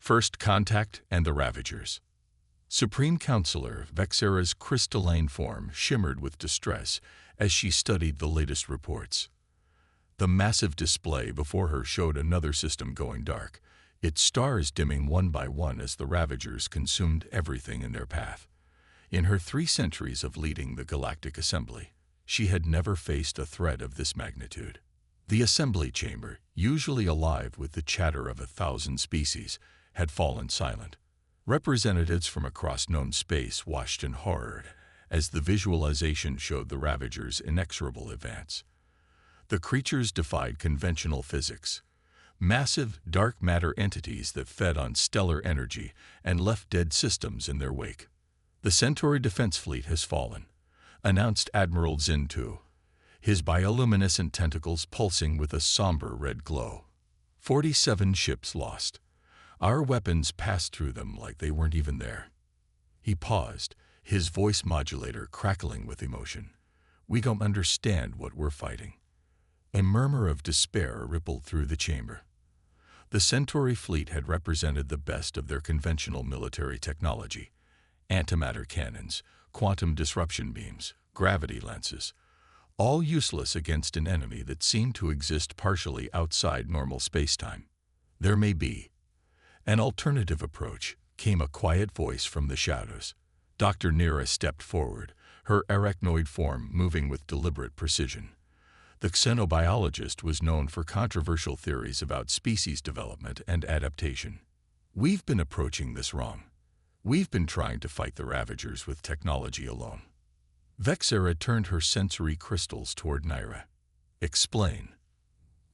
First Contact and the Ravagers. Supreme Counselor Vexera's crystalline form shimmered with distress as she studied the latest reports. The massive display before her showed another system going dark, its stars dimming one by one as the Ravagers consumed everything in their path. In her 3 centuries of leading the Galactic Assembly, she had never faced a threat of this magnitude. The assembly chamber, usually alive with the chatter of 1,000 species, had fallen silent. Representatives from across known space watched in horror as the visualization showed the Ravagers' inexorable advance. The creatures defied conventional physics. Massive, dark matter entities that fed on stellar energy and left dead systems in their wake. The Centauri Defense Fleet has fallen, announced Admiral Zintu, his bioluminescent tentacles pulsing with a somber red glow. 47 ships lost. Our weapons passed through them like they weren't even there. He paused, his voice modulator crackling with emotion. We don't understand what we're fighting. A murmur of despair rippled through the chamber. The Centauri fleet had represented the best of their conventional military technology. Antimatter cannons, quantum disruption beams, gravity lenses, all useless against an enemy that seemed to exist partially outside normal spacetime. There may be an alternative approach, came a quiet voice from the shadows. Dr. Nira stepped forward, her arachnoid form moving with deliberate precision. The xenobiologist was known for controversial theories about species development and adaptation. We've been approaching this wrong. We've been trying to fight the Ravagers with technology alone. Vexera turned her sensory crystals toward Nira. Explain.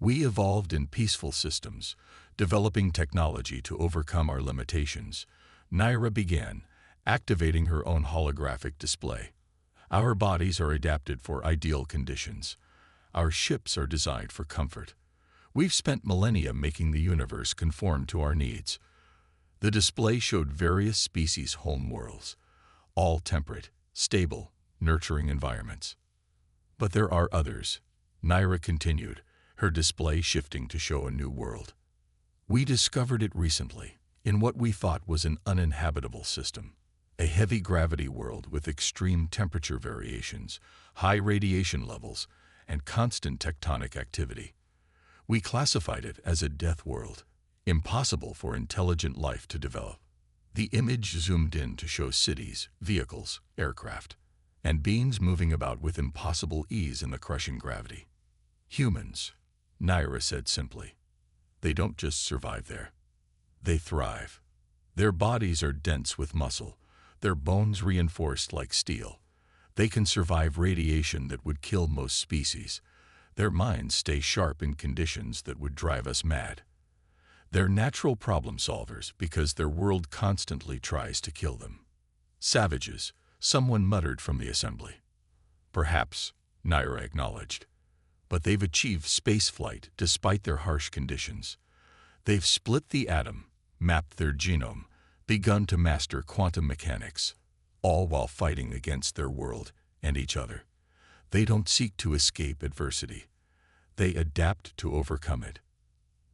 We evolved in peaceful systems, developing technology to overcome our limitations. Nira began, activating her own holographic display. Our bodies are adapted for ideal conditions. Our ships are designed for comfort. We've spent millennia making the universe conform to our needs. The display showed various species' homeworlds, all temperate, stable, nurturing environments. But there are others, Nira continued, her display shifting to show a new world. We discovered it recently, in what we thought was an uninhabitable system. A heavy gravity world with extreme temperature variations, high radiation levels, and constant tectonic activity. We classified it as a death world, impossible for intelligent life to develop. The image zoomed in to show cities, vehicles, aircraft, and beings moving about with impossible ease in the crushing gravity. Humans, Nira said simply. They don't just survive there. They thrive. Their bodies are dense with muscle, their bones reinforced like steel. They can survive radiation that would kill most species. Their minds stay sharp in conditions that would drive us mad. They're natural problem solvers because their world constantly tries to kill them. Savages, someone muttered from the assembly. Perhaps, Nira acknowledged. But they've achieved spaceflight despite their harsh conditions. They've split the atom, mapped their genome, begun to master quantum mechanics, all while fighting against their world and each other. They don't seek to escape adversity. They adapt to overcome it.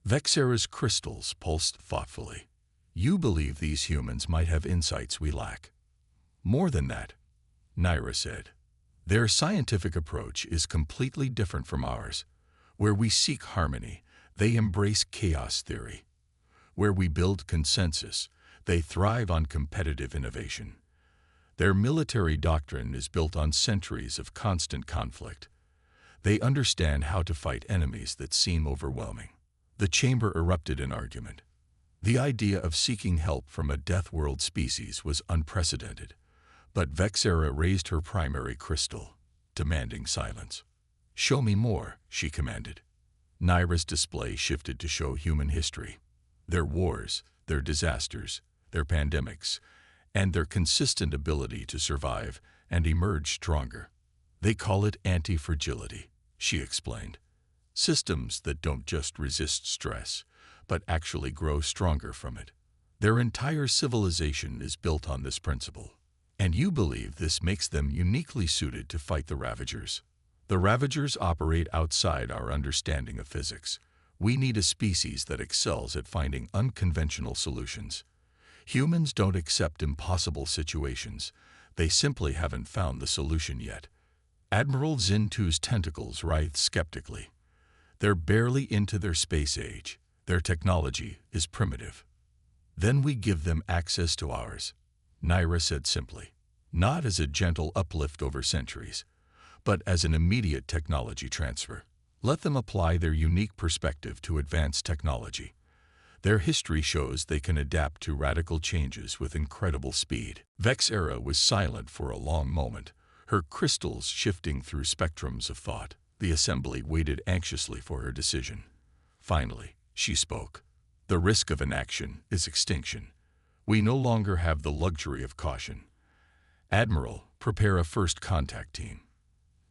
Vexera's crystals pulsed thoughtfully. You believe these humans might have insights we lack. More than that, Nira said. Their scientific approach is completely different from ours. Where we seek harmony, they embrace chaos theory. Where we build consensus, they thrive on competitive innovation. Their military doctrine is built on centuries of constant conflict. They understand how to fight enemies that seem overwhelming. The chamber erupted in argument. The idea of seeking help from a death world species was unprecedented, but Vexera raised her primary crystal, demanding silence. Show me more, she commanded. Nira's display shifted to show human history. Their wars, their disasters, their pandemics, and their consistent ability to survive and emerge stronger. They call it anti-fragility, she explained. Systems that don't just resist stress, but actually grow stronger from it. Their entire civilization is built on this principle. And you believe this makes them uniquely suited to fight the Ravagers. The Ravagers operate outside our understanding of physics. We need a species that excels at finding unconventional solutions. Humans don't accept impossible situations. They simply haven't found the solution yet. Admiral Zintu's tentacles writhed skeptically. They're barely into their space age. Their technology is primitive. Then we give them access to ours, Naira said simply. Not as a gentle uplift over centuries, but as an immediate technology transfer. Let them apply their unique perspective to advanced technology. Their history shows they can adapt to radical changes with incredible speed. Vexera was silent for a long moment, her crystals shifting through spectrums of thought. The assembly waited anxiously for her decision. Finally, she spoke. The risk of inaction is extinction. We no longer have the luxury of caution. Admiral, prepare a first contact team.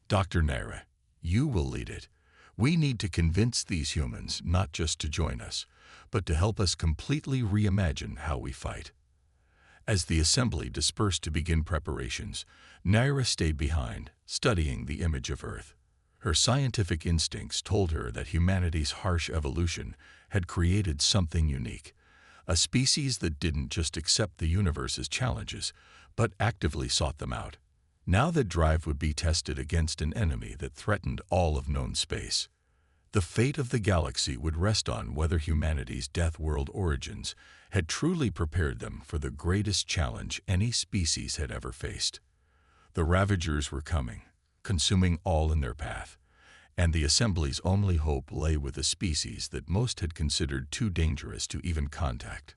Dr. Naira, you will lead it. We need to convince these humans not just to join us, but to help us completely reimagine how we fight. As the assembly dispersed to begin preparations, Naira stayed behind, studying the image of Earth. Her scientific instincts told her that humanity's harsh evolution had created something unique, a species that didn't just accept the universe's challenges, but actively sought them out. Now that drive would be tested against an enemy that threatened all of known space. The fate of the galaxy would rest on whether humanity's Deathworld origins had truly prepared them for the greatest challenge any species had ever faced. The Ravagers were coming, consuming all in their path, and the assembly's only hope lay with a species that most had considered too dangerous to even contact.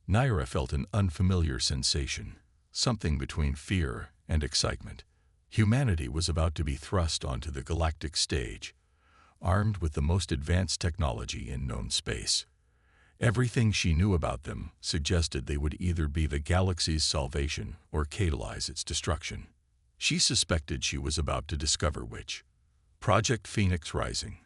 Naira felt an unfamiliar sensation, something between fear and excitement. Humanity was about to be thrust onto the galactic stage, armed with the most advanced technology in known space. Everything she knew about them suggested they would either be the galaxy's salvation or catalyze its destruction. She suspected she was about to discover which. Project Phoenix Rising.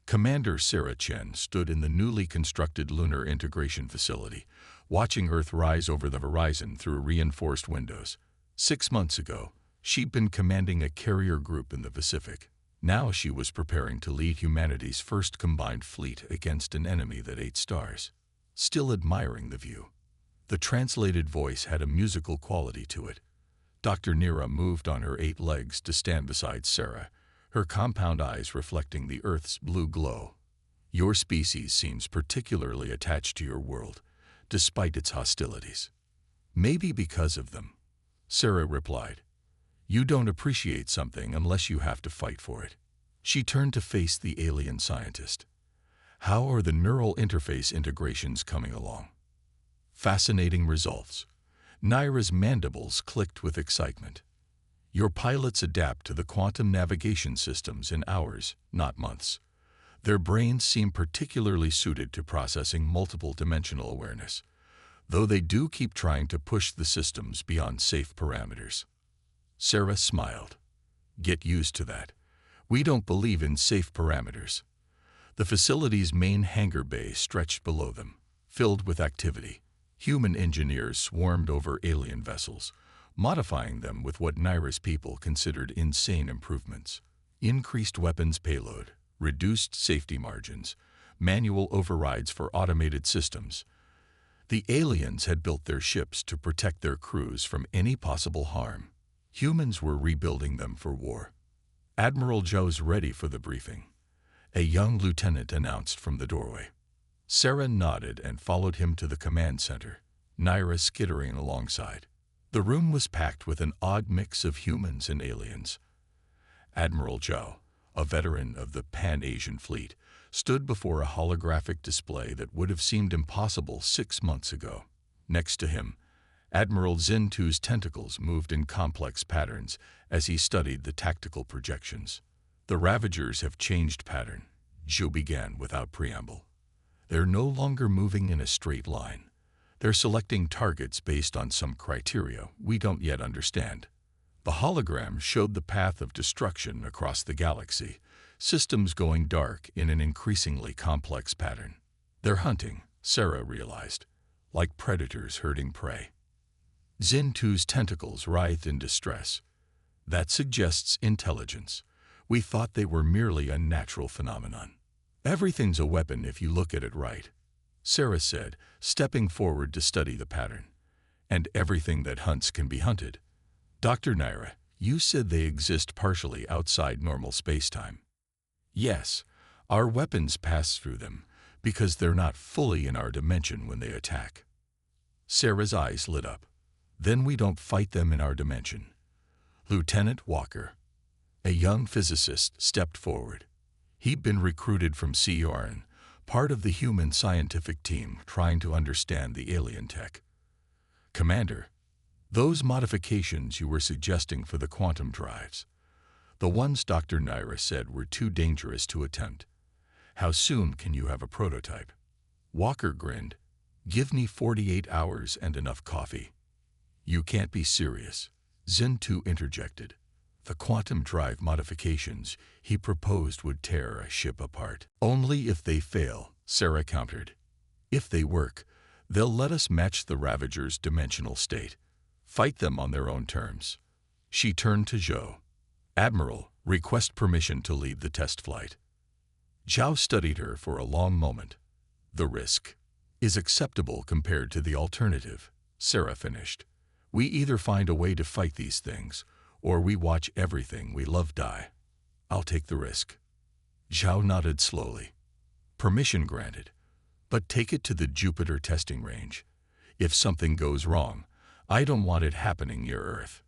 Commander Sarah Chen stood in the newly constructed lunar integration facility, watching Earth rise over the horizon through reinforced windows. 6 months ago, she'd been commanding a carrier group in the Pacific. Now she was preparing to lead humanity's first combined fleet against an enemy that ate stars. Still admiring the view. The translated voice had a musical quality to it. Dr. Naira moved on her 8 legs to stand beside Sarah, her compound eyes reflecting the Earth's blue glow. Your species seems particularly attached to your world, despite its hostilities. Maybe because of them, Sarah replied. You don't appreciate something unless you have to fight for it. She turned to face the alien scientist. How are the neural interface integrations coming along? Fascinating results. Naira's mandibles clicked with excitement. Your pilots adapt to the quantum navigation systems in hours, not months. Their brains seem particularly suited to processing multiple dimensional awareness, though they do keep trying to push the systems beyond safe parameters. Sarah smiled. Get used to that. We don't believe in safe parameters. The facility's main hangar bay stretched below them, filled with activity. Human engineers swarmed over alien vessels, modifying them with what Naira's people considered insane improvements. Increased weapons payload, reduced safety margins, manual overrides for automated systems. The aliens had built their ships to protect their crews from any possible harm. Humans were rebuilding them for war. Admiral Zhou's ready for the briefing, a young lieutenant announced from the doorway. Sarah nodded and followed him to the command center, Naira skittering alongside. The room was packed with an odd mix of humans and aliens. Admiral Zhou, a veteran of the Pan-Asian Fleet, stood before a holographic display that would have seemed impossible 6 months ago. Next to him, Admiral Zintu's tentacles moved in complex patterns as he studied the tactical projections. The Ravagers have changed pattern, Zhou began without preamble. They're no longer moving in a straight line. They're selecting targets based on some criteria we don't yet understand. The hologram showed the path of destruction across the galaxy, systems going dark in an increasingly complex pattern. They're hunting, Sarah realized, like predators herding prey. Zintu's tentacles writhed in distress. That suggests intelligence. We thought they were merely a natural phenomenon. Everything's a weapon if you look at it right, Sarah said, stepping forward to study the pattern. And everything that hunts can be hunted. Dr. Naira, you said they exist partially outside normal spacetime. Yes, our weapons pass through them, because they're not fully in our dimension when they attack. Sarah's eyes lit up. Then we don't fight them in our dimension. Lieutenant Walker, a young physicist, stepped forward. He'd been recruited from CERN, part of the human scientific team trying to understand the alien tech. Commander, those modifications you were suggesting for the quantum drives, the ones Dr. Naira said were too dangerous to attempt. How soon can you have a prototype? Walker grinned. Give me 48 hours and enough coffee. You can't be serious, Zen2 interjected. The quantum drive modifications he proposed would tear a ship apart. Only if they fail, Sarah countered. If they work, they'll let us match the Ravagers' dimensional state. Fight them on their own terms. She turned to Zhou. Admiral, request permission to lead the test flight. Zhou studied her for a long moment. The risk is acceptable compared to the alternative, Sarah finished. We either find a way to fight these things, or we watch everything we love die. I'll take the risk. Zhou nodded slowly. Permission granted, but take it to the Jupiter testing range. If something goes wrong, I don't want it happening near Earth.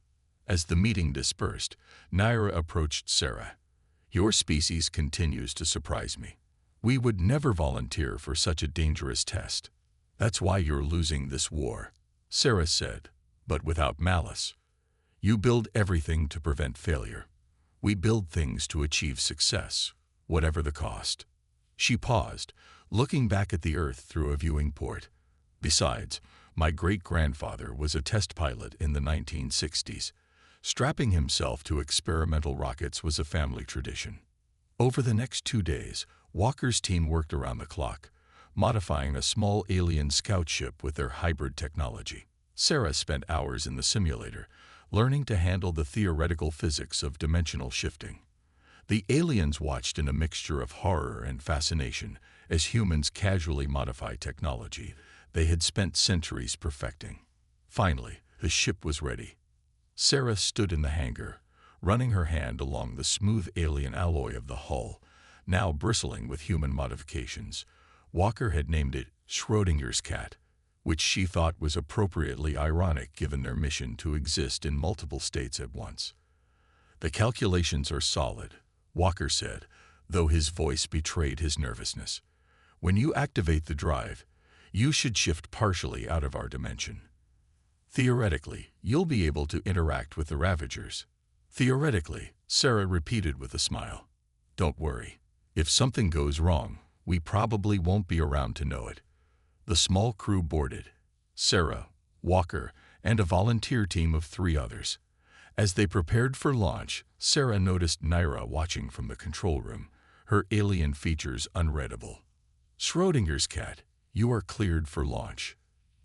As the meeting dispersed, Naira approached Sarah. Your species continues to surprise me. We would never volunteer for such a dangerous test. That's why you're losing this war, Sarah said, but without malice. You build everything to prevent failure. We build things to achieve success, whatever the cost. She paused, looking back at the Earth through a viewing port. Besides, my great-grandfather was a test pilot in the 1960s. Strapping himself to experimental rockets was a family tradition. Over the next 2 days, Walker's team worked around the clock, modifying a small alien scout ship with their hybrid technology. Sarah spent hours in the simulator, learning to handle the theoretical physics of dimensional shifting. The aliens watched in a mixture of horror and fascination as humans casually modify technology they had spent centuries perfecting. Finally, the ship was ready. Sarah stood in the hangar, running her hand along the smooth alien alloy of the hull, now bristling with human modifications. Walker had named it Schrodinger's cat, which she thought was appropriately ironic given their mission to exist in multiple states at once. The calculations are solid, Walker said, though his voice betrayed his nervousness. When you activate the drive, you should shift partially out of our dimension. Theoretically, you'll be able to interact with the Ravagers. Theoretically, Sarah repeated with a smile. Don't worry. If something goes wrong, we probably won't be around to know it. The small crew boarded. Sarah, Walker, and a volunteer team of 3 others. As they prepared for launch, Sarah noticed Naira watching from the control room, her alien features unreadable. Schrodinger's cat, you are cleared for launch.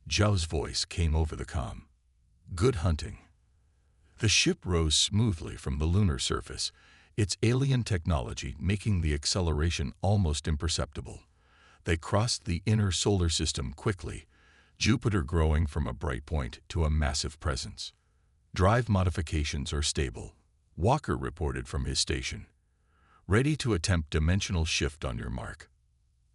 Zhao's voice came over the comm. Good hunting. The ship rose smoothly from the lunar surface, its alien technology making the acceleration almost imperceptible. They crossed the inner solar system quickly, Jupiter growing from a bright point to a massive presence. Drive modifications are stable, Walker reported from his station. Ready to attempt dimensional shift on your mark.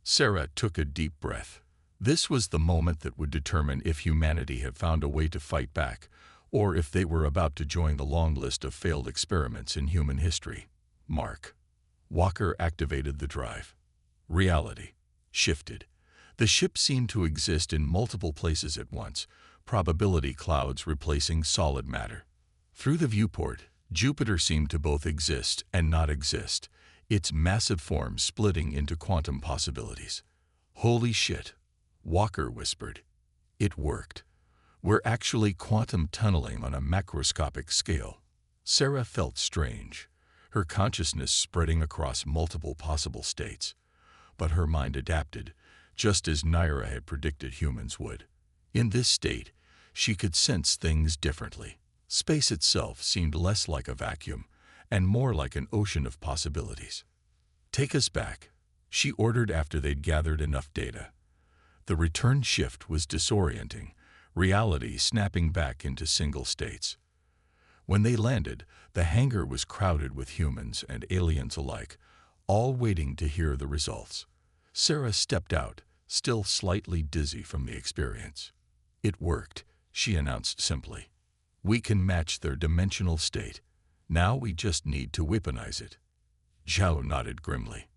Sarah took a deep breath. This was the moment that would determine if humanity had found a way to fight back, or if they were about to join the long list of failed experiments in human history. Mark. Walker activated the drive. Reality shifted. The ship seemed to exist in multiple places at once, probability clouds replacing solid matter. Through the viewport, Jupiter seemed to both exist and not exist, its massive form splitting into quantum possibilities. Holy shit, Walker whispered. It worked. We're actually quantum tunneling on a macroscopic scale. Sarah felt strange, her consciousness spreading across multiple possible states. But her mind adapted, just as Naira had predicted humans would. In this state, she could sense things differently. Space itself seemed less like a vacuum and more like an ocean of possibilities. Take us back, she ordered after they'd gathered enough data. The return shift was disorienting, reality snapping back into single states. When they landed, the hangar was crowded with humans and aliens alike, all waiting to hear the results. Sarah stepped out, still slightly dizzy from the experience. "It worked," she announced simply. "We can match their dimensional state. Now we just need to weaponize it." Zhao nodded grimly.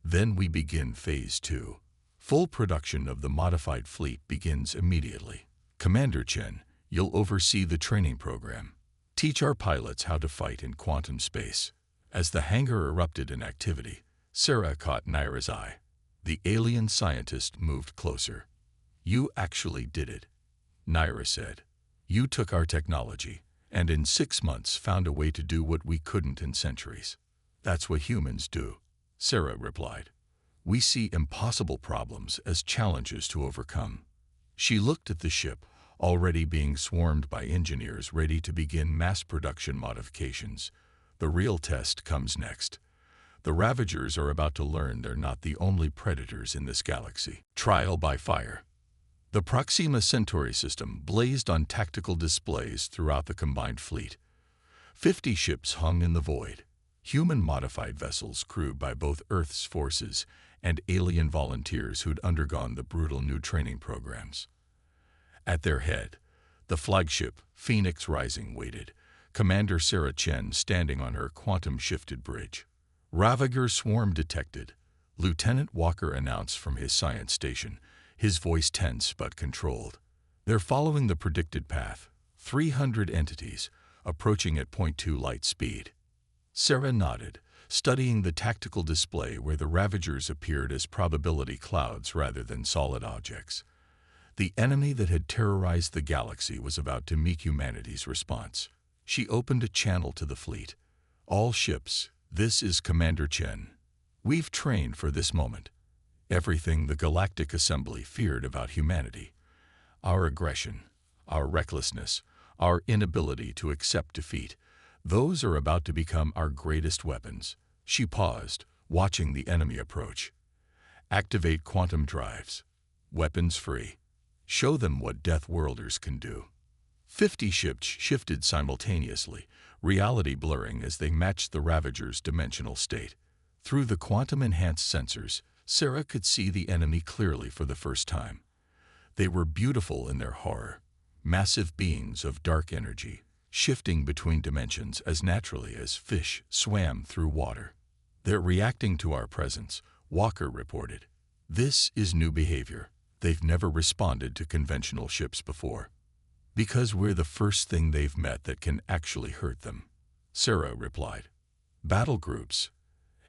"Then we begin Phase 2. Full production of the modified fleet begins immediately. Commander Chen, you'll oversee the training program. Teach our pilots how to fight in quantum space." As the hangar erupted in activity, Sarah caught Naira's eye. The alien scientist moved closer. "You actually did it," Naira said. "You took our technology, and in 6 months found a way to do what we couldn't in centuries." "That's what humans do," Sarah replied. "We see impossible problems as challenges to overcome." She looked at the ship, already being swarmed by engineers ready to begin mass production modifications. The real test comes next. The Ravagers are about to learn they're not the only predators in this galaxy. Trial by fire. The Proxima Centauri system blazed on tactical displays throughout the combined fleet. 50 ships hung in the void, human-modified vessels crewed by both Earth's forces and alien volunteers who'd undergone the brutal new training programs. At their head, the flagship Phoenix Rising waited, Commander Sarah Chen standing on her quantum-shifted bridge. "Ravager swarm detected," Lieutenant Walker announced from his science station, his voice tense but controlled. "They're following the predicted path, 300 entities, approaching at 0.2 light speed." Sarah nodded, studying the tactical display where the Ravagers appeared as probability clouds rather than solid objects. The enemy that had terrorized the galaxy was about to meet humanity's response. She opened a channel to the fleet. "All ships, this is Commander Chen. We've trained for this moment. Everything the Galactic Assembly feared about humanity. Our aggression, our recklessness, our inability to accept defeat, those are about to become our greatest weapons." She paused, watching the enemy approach. "Activate quantum drives. Weapons free. Show them what Deathworlders can do." 50 ships shifted simultaneously, reality blurring as they matched the Ravager's dimensional state. Through the quantum-enhanced sensors, Sarah could see the enemy clearly for the first time. They were beautiful in their horror, massive beings of dark energy, shifting between dimensions as naturally as fish swam through water. "They're reacting to our presence," Walker reported. "This is new behavior. They've never responded to conventional ships before." "Because we're the first thing they've met that can actually hurt them," Sarah replied. "Battle groups.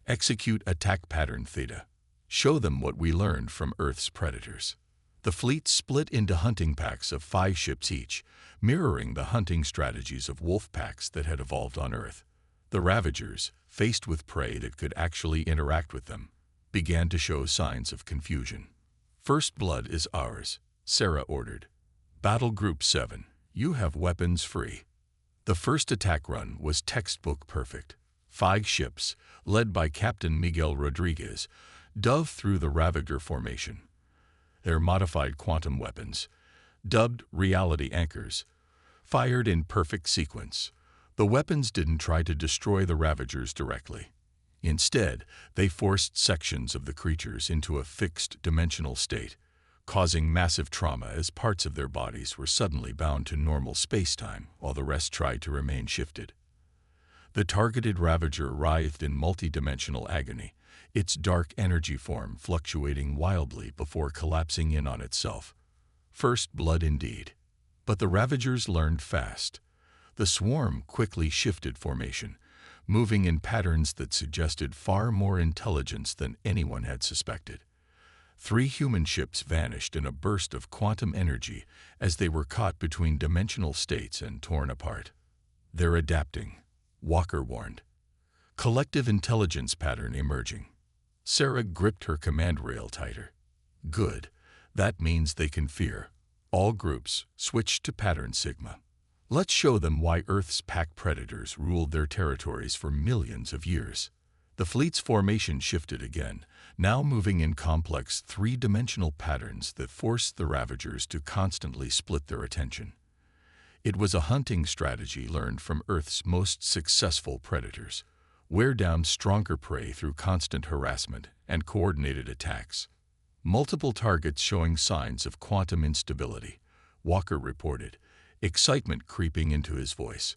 Execute attack pattern theta. Show them what we learned from Earth's predators." The fleet split into hunting packs of 5 ships each, mirroring the hunting strategies of wolf packs that had evolved on Earth. The Ravagers, faced with prey that could actually interact with them, began to show signs of confusion. "First blood is ours," Sarah ordered. "Battle Group 7, you have weapons free." The first attack run was textbook perfect. 5 ships, led by Captain Miguel Rodriguez, dove through the Ravager formation. Their modified quantum weapons, dubbed reality anchors, fired in perfect sequence. The weapons didn't try to destroy the Ravagers directly. Instead, they forced sections of the creatures into a fixed dimensional state, causing massive trauma as parts of their bodies were suddenly bound to normal space-time while the rest tried to remain shifted. The targeted Ravager writhed in multi-dimensional agony, its dark energy form fluctuating wildly before collapsing in on itself. First blood indeed. But the Ravagers learned fast. The swarm quickly shifted formation, moving in patterns that suggested far more intelligence than anyone had suspected. 3 human ships vanished in a burst of quantum energy as they were caught between dimensional states and torn apart. "They're adapting," Walker warned. "Collective intelligence pattern emerging." Sarah gripped her command rail tighter. "Good. That means they can fear." All groups switched to pattern Sigma. "Let's show them why Earth's pack predators ruled their territories for millions of years." The fleet's formation shifted again, now moving in complex three-dimensional patterns that forced the Ravagers to constantly split their attention. It was a hunting strategy learned from Earth's most successful predators: wear down stronger prey through constant harassment and coordinated attacks. Multiple targets showing signs of quantum instability, Walker reported, excitement creeping into his voice.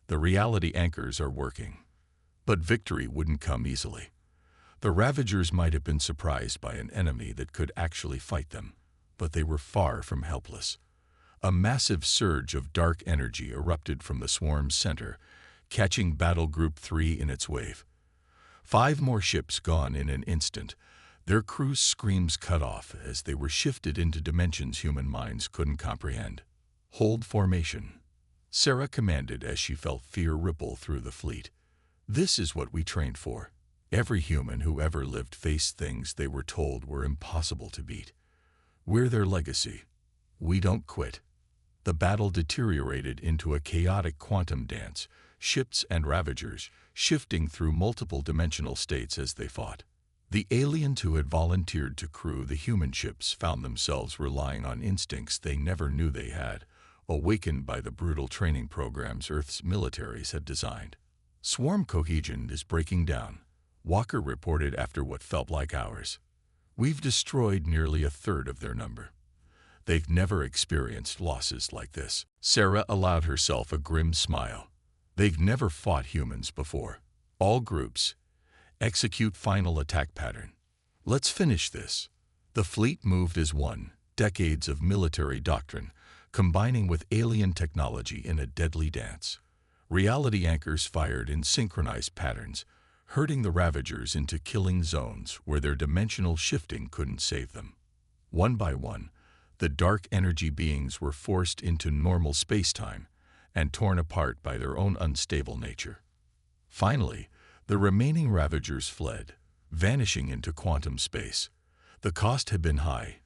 The reality anchors are working. But victory wouldn't come easily. The Ravagers might have been surprised by an enemy that could actually fight them, but they were far from helpless. A massive surge of dark energy erupted from the swarm's center, catching Battle Group 3 in its wave. 5 more ships gone in an instant, their crews' screams cut off as they were shifted into dimensions human minds couldn't comprehend. "Hold formation," Sarah commanded as she felt fear ripple through the fleet. "This is what we trained for." Every human who ever lived faced things they were told were impossible to beat. We're their legacy. We don't quit. The battle deteriorated into a chaotic quantum dance, ships and Ravagers shifting through multiple dimensional states as they fought. The aliens who had volunteered to crew the human ships found themselves relying on instincts they never knew they had, awakened by the brutal training programs Earth's militaries had designed. "Swarm cohesion is breaking down," Walker reported after what felt like hours. "We've destroyed nearly a third of their number. They've never experienced losses like this." Sarah allowed herself a grim smile. "They've never fought humans before. All groups, execute final attack pattern. Let's finish this." The fleet moved as one, decades of military doctrine, combining with alien technology in a deadly dance. Reality anchors fired in synchronized patterns, herding the Ravagers into killing zones where their dimensional shifting couldn't save them. One by one, the dark energy beings were forced into normal space-time and torn apart by their own unstable nature. Finally, the remaining Ravagers fled, vanishing into quantum space. The cost had been high.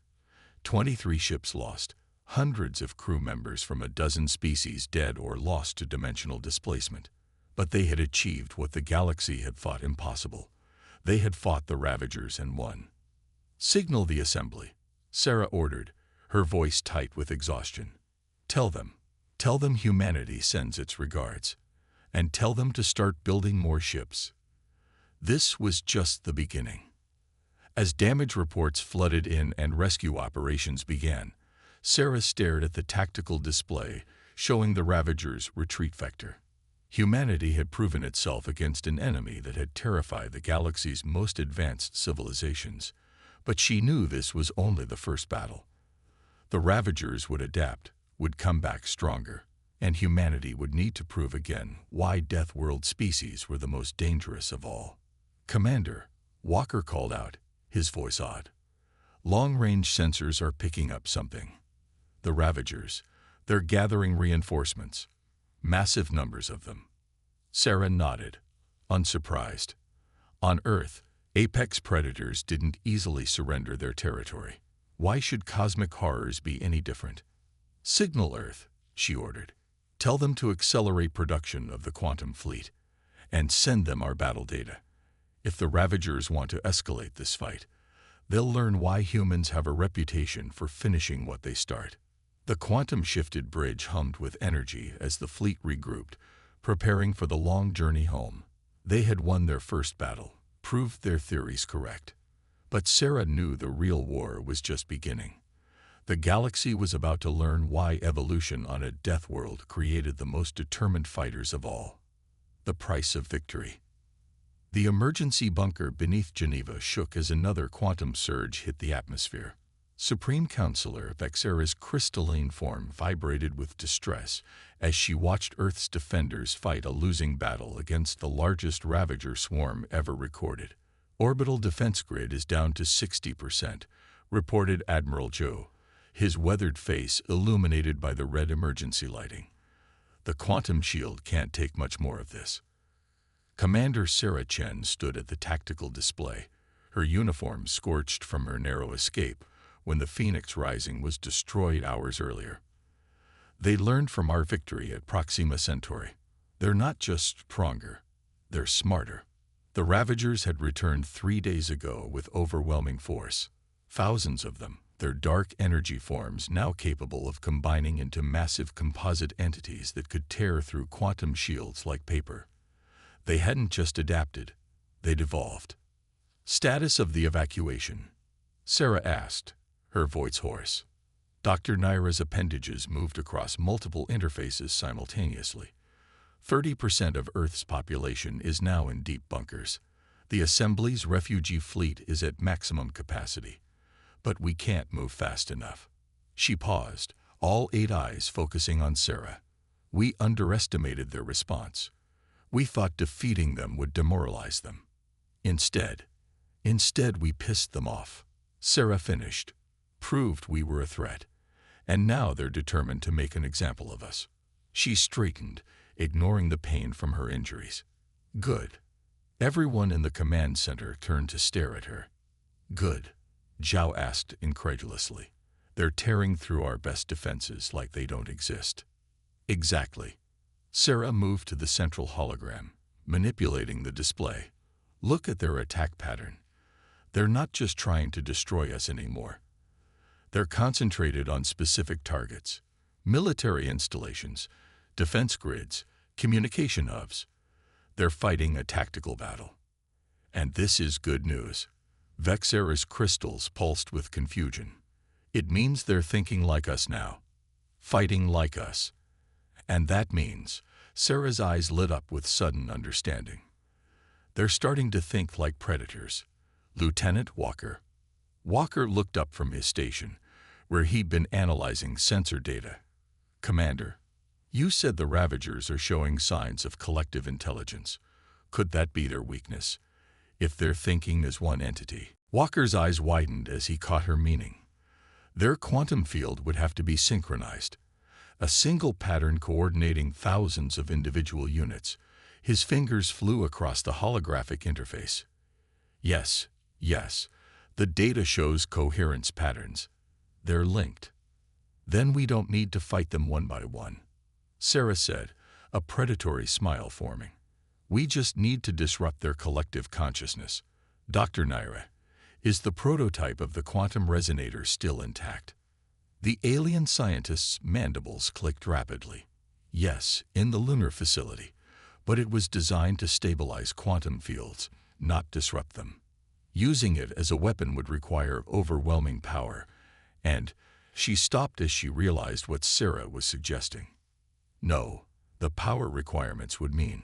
23 ships lost, hundreds of crew members from a dozen species dead or lost to dimensional displacement. But they had achieved what the galaxy had thought impossible. They had fought the Ravagers and won. "Signal the assembly," Sarah ordered, her voice tight with exhaustion. Tell them humanity sends its regards. And tell them to start building more ships." This was just the beginning. As damage reports flooded in and rescue operations began, Sarah stared at the tactical display showing the Ravagers' retreat vector. Humanity had proven itself against an enemy that had terrified the galaxy's most advanced civilizations, but she knew this was only the first battle. The Ravagers would adapt, would come back stronger, and humanity would need to prove again why Deathworld species were the most dangerous of all. "Commander," Walker called out, his voice odd. "Long-range sensors are picking up something. The Ravagers, they're gathering reinforcements. Massive numbers of them." Sarah nodded, unsurprised. On Earth, apex predators didn't easily surrender their territory. Why should cosmic horrors be any different? "Signal Earth," she ordered. "Tell them to accelerate production of the quantum fleet, and send them our battle data. If the Ravagers want to escalate this fight, they'll learn why humans have a reputation for finishing what they start." The quantum-shifted bridge hummed with energy as the fleet regrouped, preparing for the long journey home. They had won their first battle, proved their theories correct. But Sarah knew the real war was just beginning. The galaxy was about to learn why evolution on a death world created the most determined fighters of all. The price of victory. The emergency bunker beneath Geneva shook as another quantum surge hit the atmosphere. Supreme Counselor Vexera's crystalline form vibrated with distress as she watched Earth's defenders fight a losing battle against the largest Ravager swarm ever recorded. "Orbital defense grid is down to 60%, reported Admiral Joe, his weathered face illuminated by the red emergency lighting. "The quantum shield can't take much more of this." Commander Sarah Chen stood at the tactical display, her uniform scorched from her narrow escape when the Phoenix Rising was destroyed hours earlier. "They learned from our victory at Proxima Centauri. They're not just stronger, they're smarter. The Ravagers had returned 3 days ago with overwhelming force. Thousands of them, their dark energy forms now capable of combining into massive composite entities that could tear through quantum shields like paper. They hadn't just adapted, they'd evolved. "Status of the evacuation?" Sarah asked, her voice hoarse. Dr. Naira's appendages moved across multiple interfaces simultaneously. 30% of Earth's population is now in deep bunkers. The Assembly's refugee fleet is at maximum capacity. But we can't move fast enough. She paused, all 8 eyes focusing on Sarah. We underestimated their response. We thought defeating them would demoralize them. Instead we pissed them off. Sarah finished, proved we were a threat. And now they're determined to make an example of us. She straightened, ignoring the pain from her injuries. Good. Everyone in the command center turned to stare at her. Good, Zhao asked incredulously. They're tearing through our best defenses like they don't exist. Exactly. Sarah moved to the central hologram, manipulating the display. Look at their attack pattern. They're not just trying to destroy us anymore. They're concentrated on specific targets, military installations, defense grids, communication hubs. They're fighting a tactical battle. And this is good news. Vexera's crystals pulsed with confusion. It means they're thinking like us now, fighting like us. And that means, Sarah's eyes lit up with sudden understanding. They're starting to think like predators. Lieutenant Walker. Walker looked up from his station, where he'd been analyzing sensor data. Commander, you said the Ravagers are showing signs of collective intelligence. Could that be their weakness? If they're thinking as one entity. Walker's eyes widened as he caught her meaning. Their quantum field would have to be synchronized. A single pattern coordinating thousands of individual units. His fingers flew across the holographic interface. Yes. The data shows coherence patterns. They're linked. Then we don't need to fight them one by one, Sarah said, a predatory smile forming. We just need to disrupt their collective consciousness. Dr. Naira, is the prototype of the quantum resonator still intact? The alien scientist's mandibles clicked rapidly. Yes, in the lunar facility, but it was designed to stabilize quantum fields, not disrupt them. Using it as a weapon would require overwhelming power, and she stopped as she realized what Sarah was suggesting. No, the power requirements would mean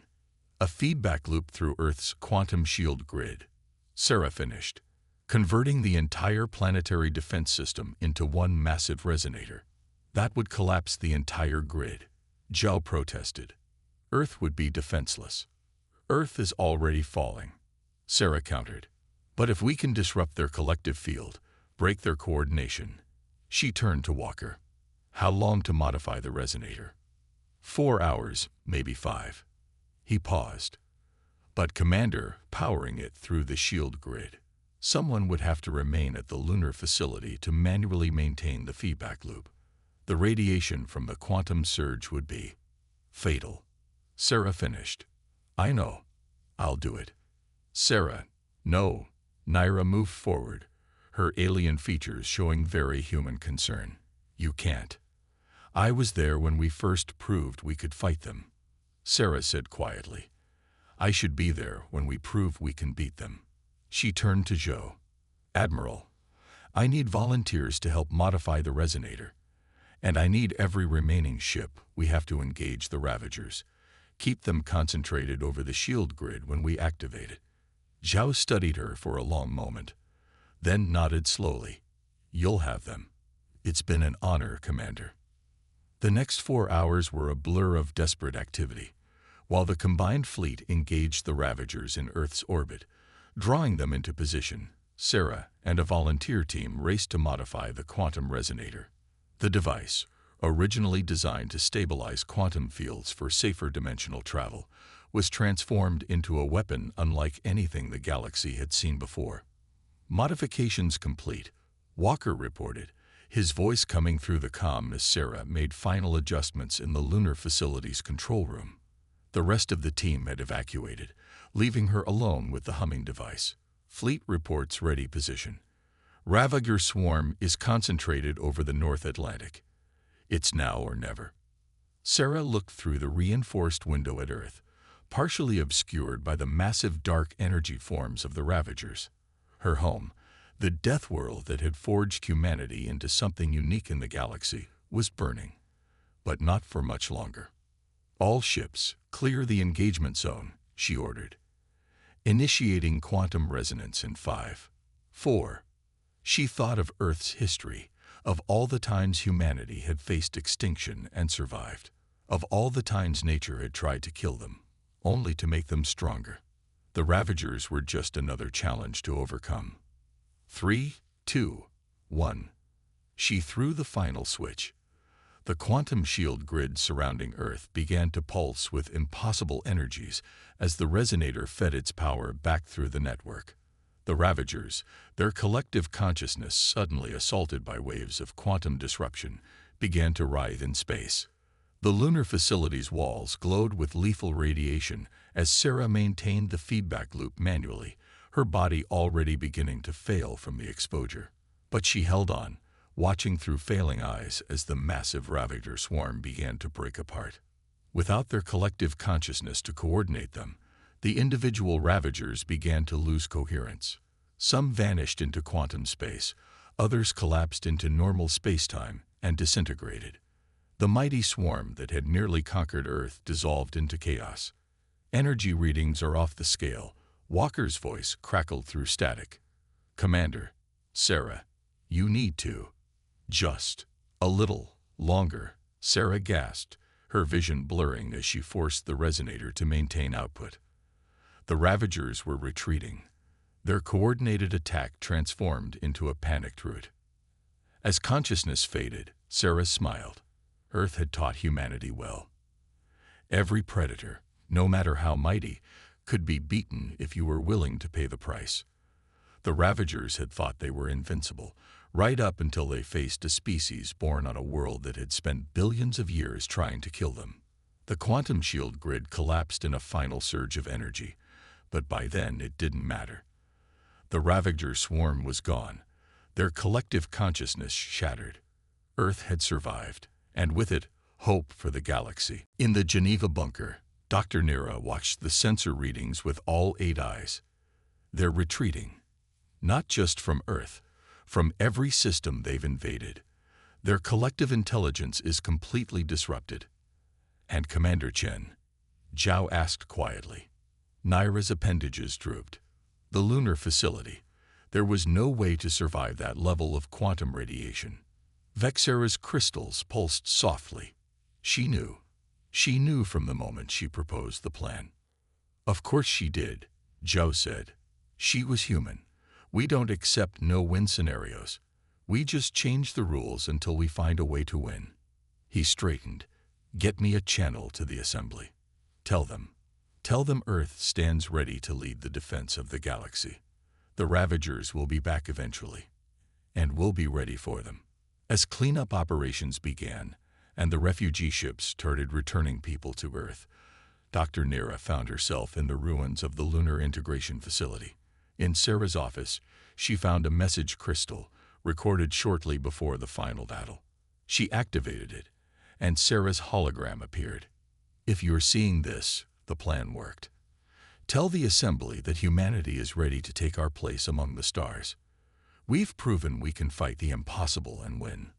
a feedback loop through Earth's quantum shield grid. Sarah finished, converting the entire planetary defense system into one massive resonator. That would collapse the entire grid. Zhao protested. Earth would be defenseless. Earth is already falling, Sarah countered. But if we can disrupt their collective field, break their coordination. She turned to Walker. How long to modify the resonator? 4 hours, maybe 5. He paused. But Commander, powering it through the shield grid. Someone would have to remain at the lunar facility to manually maintain the feedback loop. The radiation from the quantum surge would be fatal. Sarah finished. I know. I'll do it. Sarah, no. Naira moved forward, her alien features showing very human concern. You can't. I was there when we first proved we could fight them, Sarah said quietly. I should be there when we prove we can beat them. She turned to Zhou. Admiral, I need volunteers to help modify the resonator. And I need every remaining ship. We have to engage the Ravagers. Keep them concentrated over the shield grid when we activate it. Zhao studied her for a long moment, then nodded slowly. You'll have them. It's been an honor, Commander. The next 4 hours were a blur of desperate activity, while the combined fleet engaged the Ravagers in Earth's orbit, drawing them into position. Sarah and a volunteer team raced to modify the quantum resonator. The device, originally designed to stabilize quantum fields for safer dimensional travel, was transformed into a weapon unlike anything the galaxy had seen before. Modifications complete, Walker reported, his voice coming through the comm as Sarah made final adjustments in the lunar facility's control room. The rest of the team had evacuated, leaving her alone with the humming device. Fleet reports ready position. Ravager swarm is concentrated over the North Atlantic. It's now or never. Sarah looked through the reinforced window at Earth, partially obscured by the massive dark energy forms of the Ravagers. Her home, the death world that had forged humanity into something unique in the galaxy, was burning. But not for much longer. All ships, clear the engagement zone, she ordered. Initiating quantum resonance in 5, 4. She thought of Earth's history, of all the times humanity had faced extinction and survived, of all the times nature had tried to kill them, only to make them stronger. The Ravagers were just another challenge to overcome. 3, 2, 1. She threw the final switch. The quantum shield grid surrounding Earth began to pulse with impossible energies as the resonator fed its power back through the network. The Ravagers, their collective consciousness suddenly assaulted by waves of quantum disruption, began to writhe in space. The lunar facility's walls glowed with lethal radiation as Sarah maintained the feedback loop manually, her body already beginning to fail from the exposure. But she held on, watching through failing eyes as the massive Ravager swarm began to break apart. Without their collective consciousness to coordinate them, the individual Ravagers began to lose coherence. Some vanished into quantum space, others collapsed into normal spacetime and disintegrated. The mighty swarm that had nearly conquered Earth dissolved into chaos. Energy readings are off the scale. Walker's voice crackled through static. "Commander, Sarah, you need to. Just a little longer." Sarah gasped, her vision blurring as she forced the resonator to maintain output. The Ravagers were retreating. Their coordinated attack transformed into a panicked rout. As consciousness faded, Sarah smiled. Earth had taught humanity well. Every predator, no matter how mighty, could be beaten if you were willing to pay the price. The Ravagers had thought they were invincible, right up until they faced a species born on a world that had spent billions of years trying to kill them. The quantum shield grid collapsed in a final surge of energy, but by then it didn't matter. The Ravager swarm was gone, their collective consciousness shattered. Earth had survived, and with it, hope for the galaxy. In the Geneva bunker, Dr. Nira watched the sensor readings with all 8 eyes. They're retreating. Not just from Earth, from every system they've invaded. Their collective intelligence is completely disrupted. "And Commander Chen?" Zhao asked quietly. Naira's appendages drooped. The lunar facility. There was no way to survive that level of quantum radiation. Vexera's crystals pulsed softly. She knew. She knew from the moment she proposed the plan. "Of course she did," Zhao said. "She was human. We don't accept no-win scenarios. We just change the rules until we find a way to win." He straightened. "Get me a channel to the assembly. Tell them Earth stands ready to lead the defense of the galaxy. The Ravagers will be back eventually, and we'll be ready for them." As cleanup operations began, and the refugee ships started returning people to Earth, Dr. Nira found herself in the ruins of the Lunar Integration Facility. In Sarah's office, she found a message crystal recorded shortly before the final battle. She activated it, and Sarah's hologram appeared. "If you're seeing this, the plan worked. Tell the assembly that humanity is ready to take our place among the stars. We've proven we can fight the impossible and win.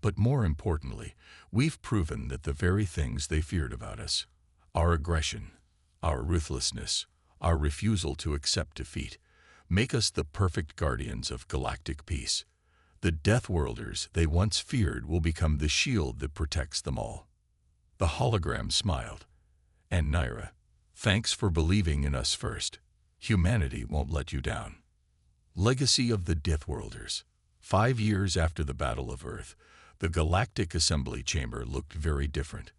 But more importantly, we've proven that the very things they feared about us, our aggression, our ruthlessness, our refusal to accept defeat, make us the perfect guardians of galactic peace. The Deathworlders they once feared will become the shield that protects them all." The hologram smiled. "And Naira, thanks for believing in us first. Humanity won't let you down." Legacy of the Deathworlders. 5 years after the Battle of Earth, the Galactic Assembly Chamber looked very different.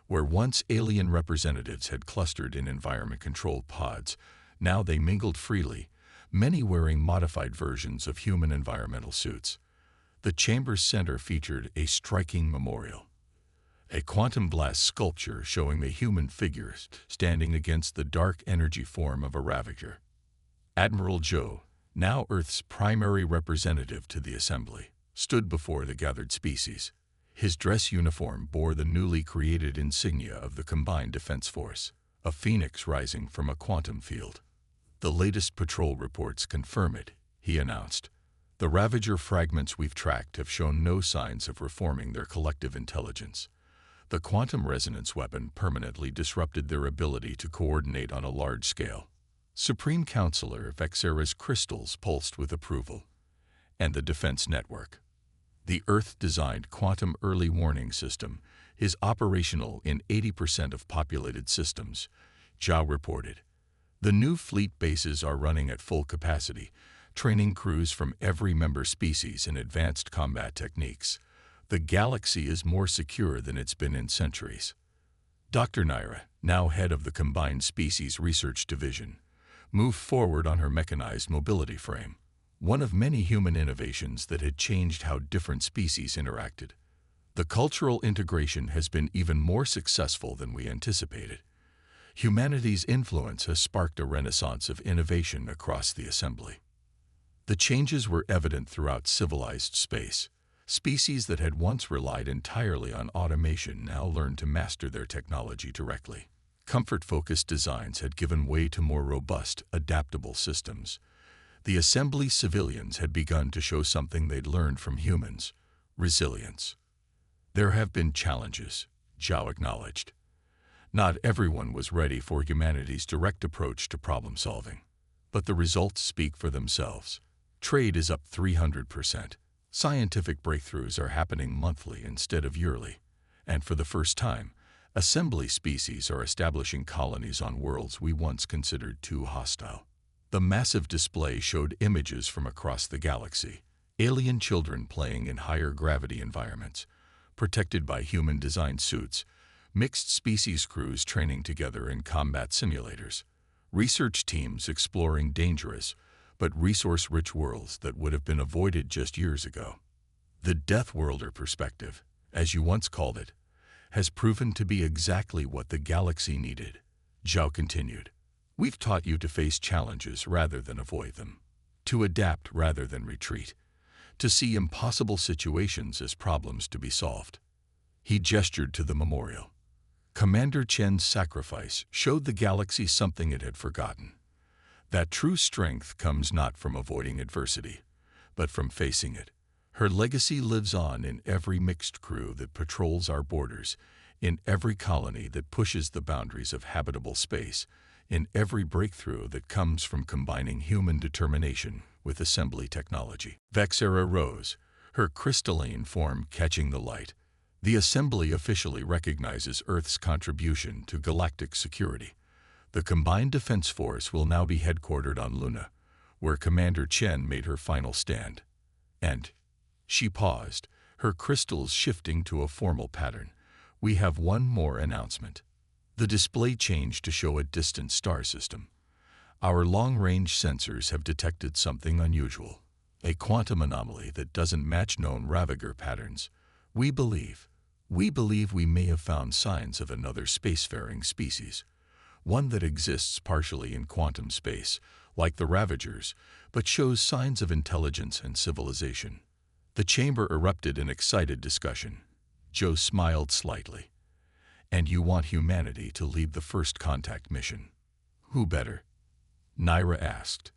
Where once alien representatives had clustered in environment-controlled pods, now they mingled freely, many wearing modified versions of human environmental suits. The chamber's center featured a striking memorial. a quantum blast sculpture showing a human figure standing against the dark energy form of a Ravager. Admiral Joe, now Earth's primary representative to the Assembly, stood before the gathered species. His dress uniform bore the newly created insignia of the Combined Defense Force, a phoenix rising from a quantum field. "The latest patrol reports confirm it," he announced. "The Ravager fragments we've tracked have shown no signs of reforming their collective intelligence. The quantum resonance weapon permanently disrupted their ability to coordinate on a large scale." Supreme Counselor Vexera's crystals pulsed with approval. "And the Defense Network. The Earth-designed quantum early warning system is operational in 80% of populated systems," Zhao reported. "The new fleet bases are running at full capacity, training crews from every member species in advanced combat techniques. The galaxy is more secure than it's been in centuries." Dr. Naira, now head of the Combined Species Research Division, moved forward on her mechanized mobility frame, one of many human innovations that had changed how different species interacted. "The cultural integration has been even more successful than we anticipated. Humanity's influence has sparked a renaissance of innovation across the Assembly." The changes were evident throughout civilized space. Species that had once relied entirely on automation now learned to master their technology directly. Comfort-focused designs had given way to more robust, adaptable systems. The Assembly civilians had begun to show something they'd learned from humans: resilience. "There have been challenges," Zhao acknowledged. "Not everyone was ready for humanity's direct approach to problem-solving. But the results speak for themselves. Trade is up 300%. Scientific breakthroughs are happening monthly instead of yearly. And for the first time, Assembly species are establishing colonies on worlds we once considered too hostile." The massive display showed images from across the galaxy: alien children playing in higher gravity environments, protected by human-designed suits, mixed species crews training together in combat simulators, research teams exploring dangerous but resource-rich worlds that would have been avoided just years ago. "The Deathworlder perspective, as you once called it, has proven to be exactly what the galaxy needed," Zhao continued. "We've taught you to face challenges rather than avoid them, to adapt rather than retreat, to see impossible situations as problems to be solved." He gestured to the memorial. Commander Chen's sacrifice showed the galaxy something it had forgotten: that true strength comes not from avoiding adversity, but from facing it. Her legacy lives on in every mixed crew that patrols our borders, in every colony that pushes the boundaries of habitable space, in every breakthrough that comes from combining human determination with Assembly technology. Vexera rose, her crystalline form catching the light. "The Assembly officially recognizes Earth's contribution to galactic security. The Combined Defense Force will now be headquartered on Luna, where Commander Chen made her final stand. And," she paused, her crystals shifting to a formal pattern, "we have one more announcement." The display changed to show a distant star system. "Our long-range sensors have detected something unusual, a quantum anomaly that doesn't match known Ravager patterns. We believe we may have found signs of another spacefaring species, one that exists partially in quantum space, like the Ravagers, but shows signs of intelligence and civilization." The chamber erupted in excited discussion. Joe smiled slightly. "And you want humanity to lead the first contact mission?" "Who better?" Naira asked.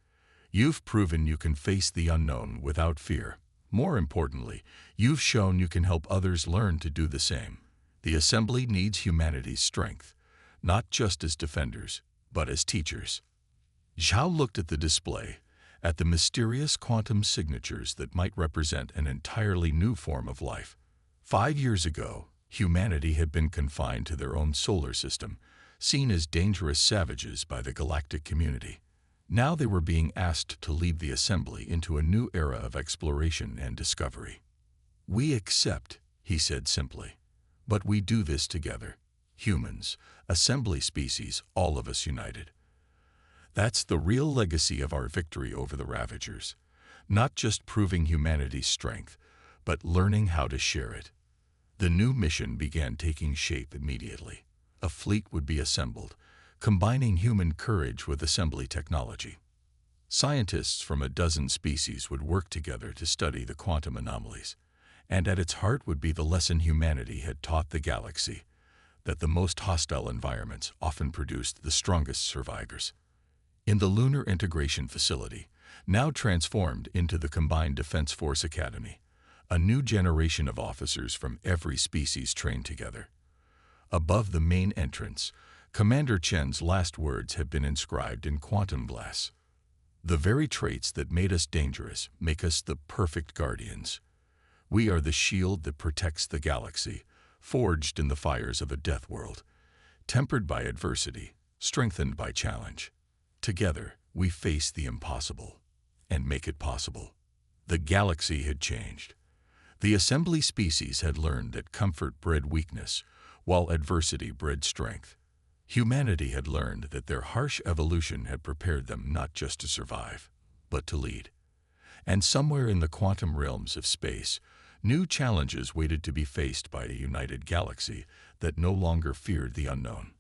"You've proven you can face the unknown without fear. More importantly, you've shown you can help others learn to do the same. The Assembly needs humanity's strength, not just as defenders, but as teachers." Zhao looked at the display, at the mysterious quantum signatures that might represent an entirely new form of life. 5 years ago, humanity had been confined to their own solar system, seen as dangerous savages by the galactic community. Now they were being asked to lead the Assembly into a new era of exploration and discovery. "We accept," he said simply, "but we do this together. Humans, Assembly species, all of us united. That's the real legacy of our victory over the Ravagers. Not just proving humanity's strength, but learning how to share it." The new mission began taking shape immediately. A fleet would be assembled, combining human courage with assembly technology. Scientists from a dozen species would work together to study the quantum anomalies, and at its heart would be the lesson humanity had taught the galaxy, that the most hostile environments often produced the strongest survivors. In the Lunar Integration Facility, now transformed into the Combined Defense Force Academy, a new generation of officers from every species trained together. Above the main entrance, Commander Chen's last words have been inscribed in quantum glass. The very traits that made us dangerous make us the perfect guardians. We are the shield that protects the galaxy, forged in the fires of a death world, tempered by adversity, strengthened by challenge. Together, we face the impossible and make it possible. The galaxy had changed. The assembly species had learned that comfort bred weakness, while adversity bred strength. Humanity had learned that their harsh evolution had prepared them not just to survive, but to lead. And somewhere in the quantum realms of space, new challenges waited to be faced by a united galaxy that no longer feared the unknown.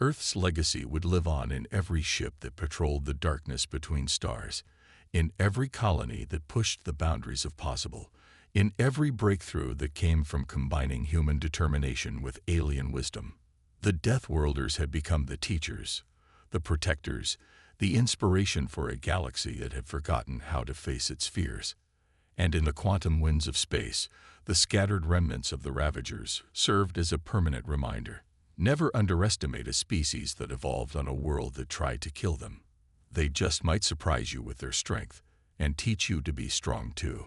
Earth's legacy would live on in every ship that patrolled the darkness between stars, in every colony that pushed the boundaries of possible, in every breakthrough that came from combining human determination with alien wisdom. The Deathworlders had become the teachers, the protectors, the inspiration for a galaxy that had forgotten how to face its fears. And in the quantum winds of space, the scattered remnants of the Ravagers served as a permanent reminder. Never underestimate a species that evolved on a world that tried to kill them. They just might surprise you with their strength and teach you to be strong too.